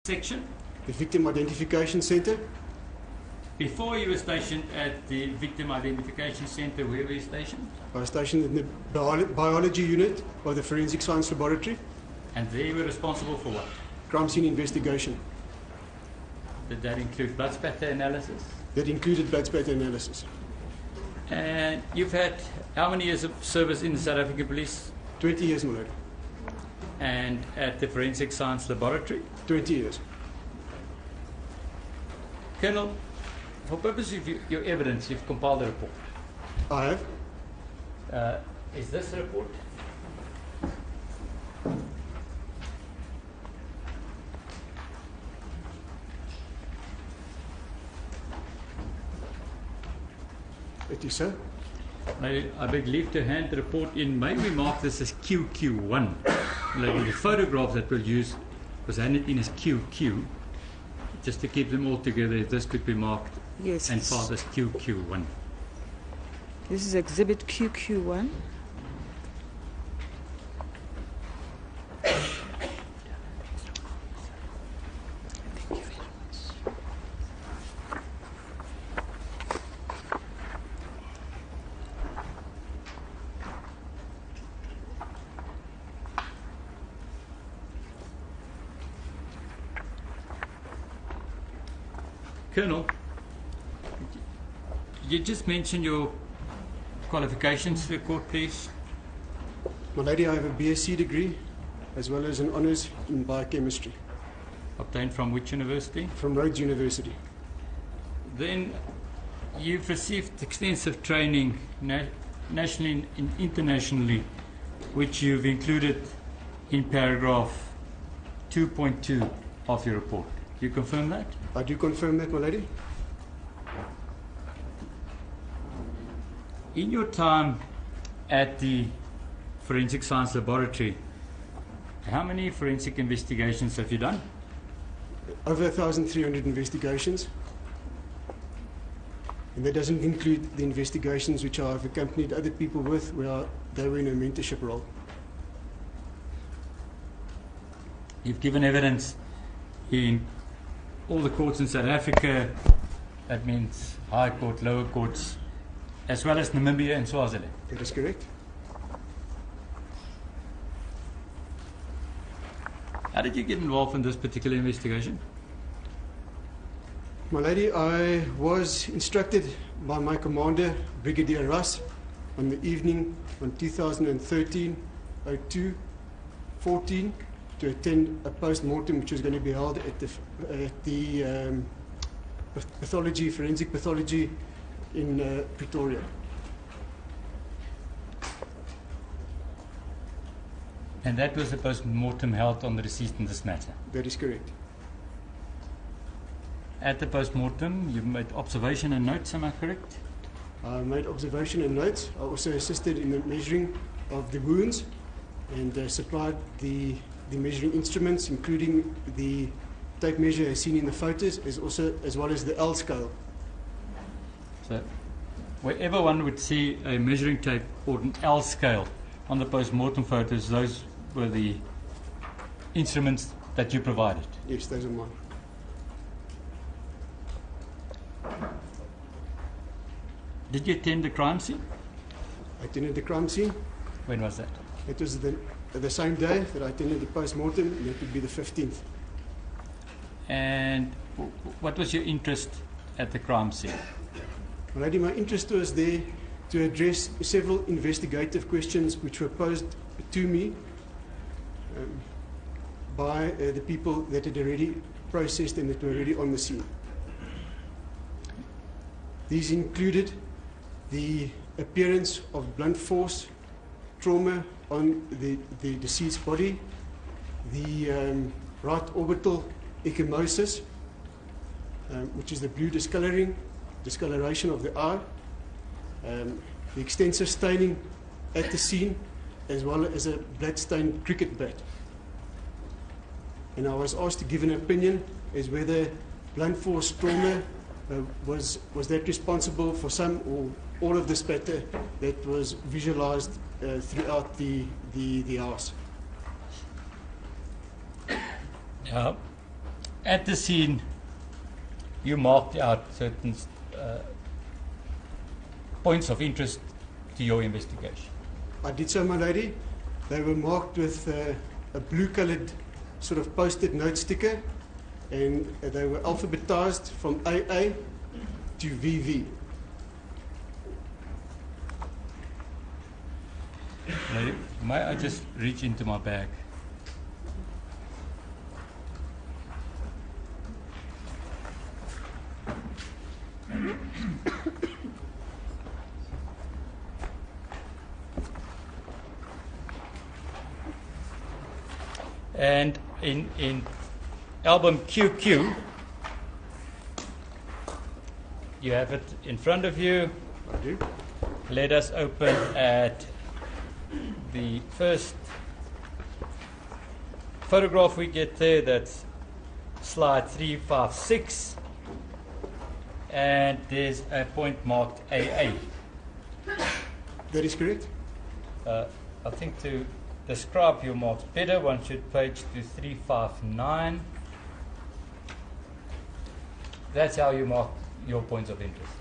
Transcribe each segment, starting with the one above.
section? The Victim Identification Center. Before you were stationed at the Victim Identification Center, where were you stationed? I was stationed in the biology unit of the Forensic Science Laboratory. And there you were responsible for what? Crime scene investigation. Did that include blood spatter analysis? That included blood spatter analysis. And you've had how many years of service in the South African Police? 20 years, my lord. And at the Forensic Science Laboratory? 20 years. Colonel, for purpose of your evidence, you've compiled a report. I have. Is this a report? It is, sir. I beg leave to hand the report in. May we mark this as QQ1? Like the photograph that we'll use was handed in as QQ, just to keep them all together. If this could be marked and filed as QQ1. This is exhibit QQ1. Colonel, you just mentioned your qualifications to the court, please. My lady, I have a BSc degree as well as an honours in biochemistry. Obtained from which university? From Rhodes University. Then you've received extensive training nationally and internationally, which you've included in paragraph 2.2 of your report. Do you confirm that? I do confirm that, my lady. In your time at the Forensic Science Laboratory, how many forensic investigations have you done? Over 1,300 investigations. And that doesn't include the investigations which I've accompanied other people with, where they were in a mentorship role. You've given evidence in all the courts in South Africa, that means High Court, lower courts, as well as Namibia and Swaziland. That is correct. How did you get involved in this particular investigation? My lady, I was instructed by my commander, Brigadier Russ, on the evening on 2013-02-14 to attend a post-mortem which was going to be held at the pathology, forensic pathology in Pretoria. And that was the post-mortem held on the deceased in this matter? That is correct. At the post-mortem, you made observation and notes, am I correct? I made observation and notes. I also assisted in the measuring of the wounds and supplied the measuring instruments, including the tape measure as seen in the photos, as well as the L scale. So, wherever one would see a measuring tape or an L scale on the post-mortem photos, those were the instruments that you provided? Yes, those are mine. Did you attend the crime scene? I attended the crime scene. When was that? It was the same day that I attended the post-mortem, and that would be the 15th. And what was your interest at the crime scene? Well, lady, my interest was there to address several investigative questions which were posed to me by the people that had already processed and that were already on the scene. These included the appearance of blunt force trauma on the deceased's body, the right orbital ecchymosis, which is the blue discoloration of the eye, the extensive staining at the scene, as well as a blood-stained cricket bat. And I was asked to give an opinion as whether blunt force trauma was that responsible for some or all of the spatter that was visualized throughout the house. at the scene, you marked out certain points of interest to your investigation. I did so, my lady. They were marked with a blue-coloured sort of post-it note sticker, and they were alphabetized from AA to VV. Lady, may I just reach into my bag? And in album QQ, you have it in front of you. I do. Let us open at the first photograph we get there. That's slide 356, and there's a point marked AA. That is correct. I think to describe your marks better, one should page to 359. That's how you mark your points of interest.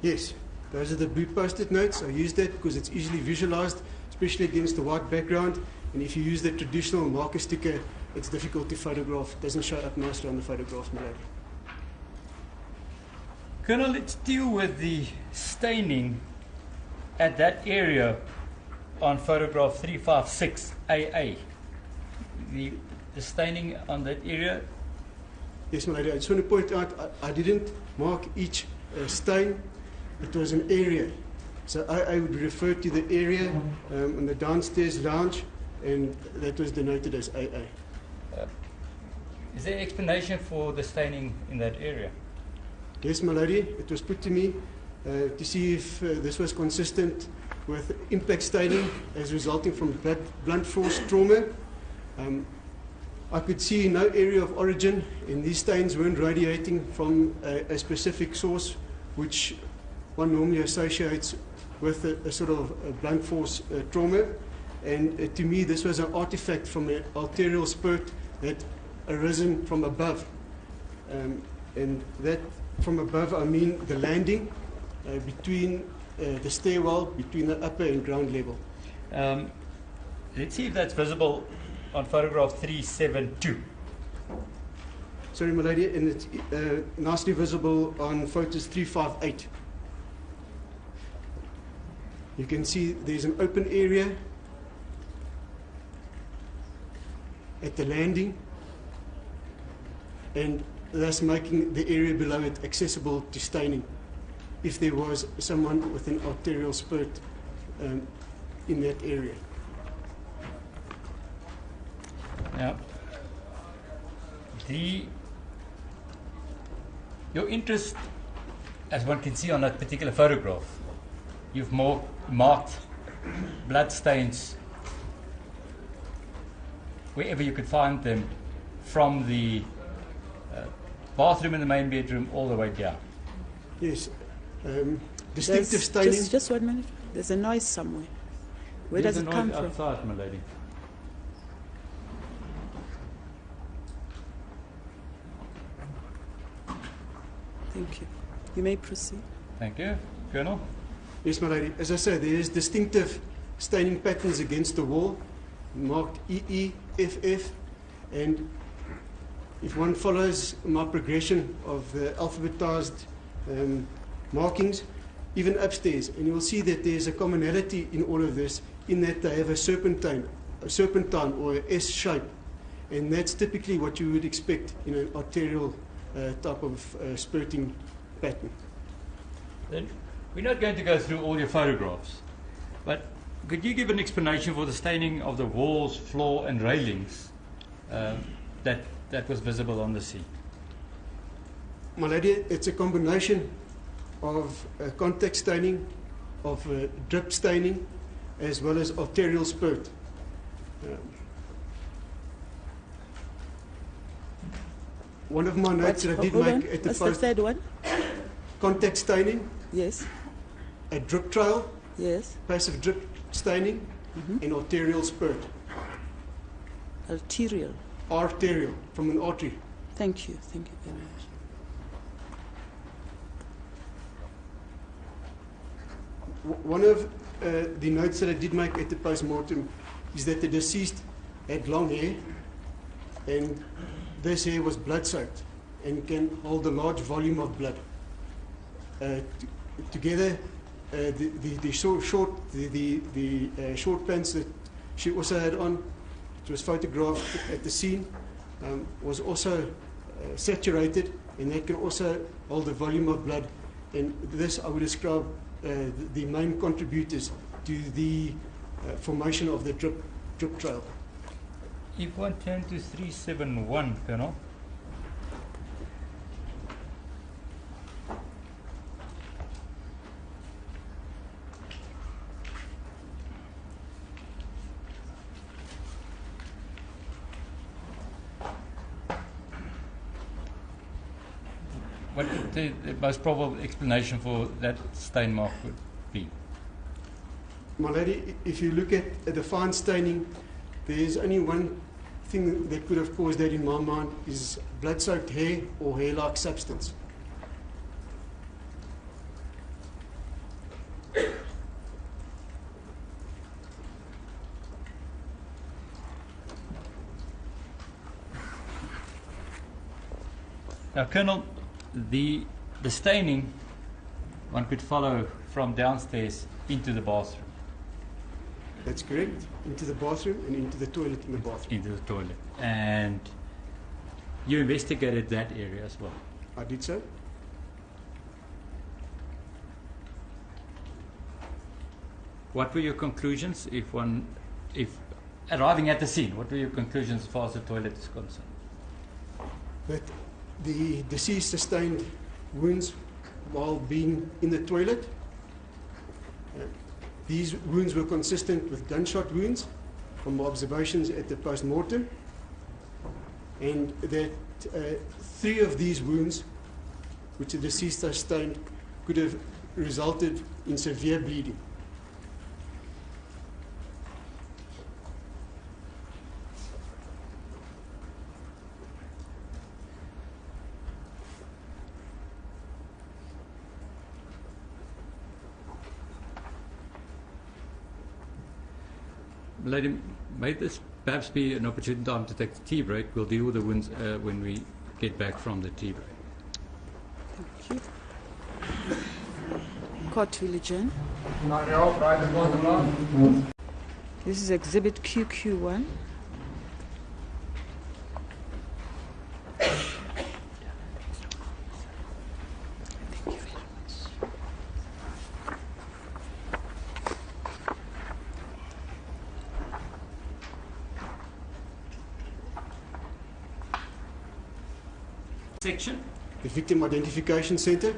Yes, those are the blue post-it notes. I use that because it's easily visualized, especially against the white background. And if you use the traditional marker sticker, it's difficult to photograph. It doesn't show up nicely on the photographs, my lady. Colonel, let's deal with the staining at that area on photograph 356 AA. The staining on that area. Yes, my lady. I just want to point out, I didn't mark each stain. It was an area. So I would refer to the area in the downstairs lounge, and that was denoted as AA. Is there explanation for the staining in that area? Yes, my lady. It was put to me to see if this was consistent with impact staining as resulting from blunt force trauma. I could see no area of origin, and these stains weren't radiating from a specific source, which one normally associates with a sort of a blunt force trauma. And to me, this was an artifact from an arterial spurt that arisen from above. And that from above, I mean the landing between the stairwell, between the upper and ground level. Let's see if that's visible on photograph 372. Sorry, my lady, and it's nicely visible on photos 358. You can see there's an open area at the landing, and thus making the area below it accessible to staining if there was someone with an arterial spurt in that area. Now, your interest, as one can see on that particular photograph, you've marked blood stains wherever you could find them, from the bathroom in the main bedroom all the way down. Yes. Distinctive staining. Just 1 minute. There's a noise somewhere. Where does it come from? Outside, my lady. Thank you. You may proceed. Thank you. Colonel? Yes, my lady. As I said, there is distinctive staining patterns against the wall, marked EE, FF, and if one follows my progression of the alphabetized markings, even upstairs, and you'll see that there's a commonality in all of this, in that they have a serpentine or a S shape, and that's typically what you would expect in an arterial type of spurting pattern. Then we're not going to go through all your photographs, but could you give an explanation for the staining of the walls, floor, and railings that was visible on the scene? My lady, it's a combination of contact staining, of drip staining, as well as arterial spurt. One of my notes that I did make at the What's post, the third one? contact staining, Yes. a drip trail, Yes. passive drip staining, and arterial spurt. Arterial. Arterial, from an artery. Thank you very much. One of the notes that I did make at the post-mortem is that the deceased had long hair, and this hair was blood-soaked and can hold a large volume of blood. Together, the short pants that she also had on, it was photographed at the scene, was also saturated, and that can also hold a volume of blood. And this I would describe the main contributors to the formation of the drip trail. If one turn to 371, Colonel. What the most probable explanation for that stain mark would be? My lady, if you look at the fine staining, there is only one thing that could have caused that in my mind is blood-soaked hair or hair-like substance. Now, Colonel, the staining one could follow from downstairs into the bathroom. That's correct. Into the bathroom and into the toilet in the bathroom. Into the toilet. And you investigated that area as well. I did so. What were your conclusions if arriving at the scene, what were your conclusions as far as the toilet is concerned? That the deceased sustained wounds while being in the toilet. These wounds were consistent with gunshot wounds from observations at the post-mortem, and that 3 of these wounds, which the deceased sustained, could have resulted in severe bleeding. Lady, may this perhaps be an opportune time to take the tea break? We'll deal with the wounds when we get back from the tea break. Thank you. Court will adjourn. This is Exhibit QQ1. Section. The Victim Identification Center.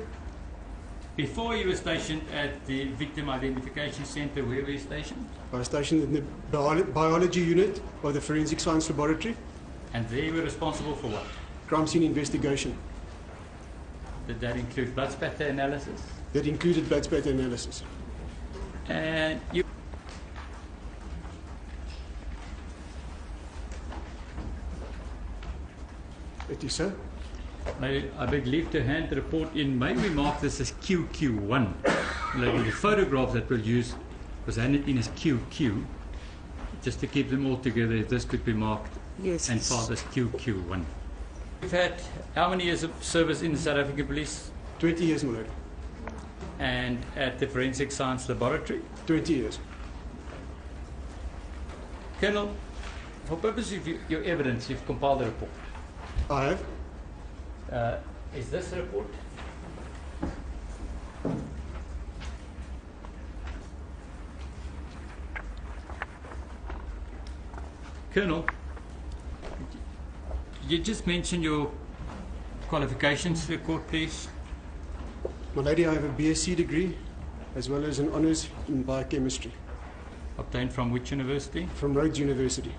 Before you were stationed at the Victim Identification Center, where were you stationed? I was stationed in the biology unit of the Forensic Science Laboratory. And there you were responsible for what? Crime scene investigation. Did that include blood spatter analysis? That included blood spatter analysis. And you... It is so. I beg leave to hand the report in. May we mark this as QQ1? The photographs that we'll use was handed in as QQ, just to keep them all together. This could be marked and filed as QQ1. We've had how many years of service in the South African Police? 20 years, my lord. And at the Forensic Science Laboratory? 20 years. Colonel, for purposes of your evidence, you've compiled a report. I have. Is this a report? Colonel, you just mentioned your qualifications to the court, please. My lady, I have a BSc degree as well as an honours in biochemistry. Obtained from which university? From Rhodes University.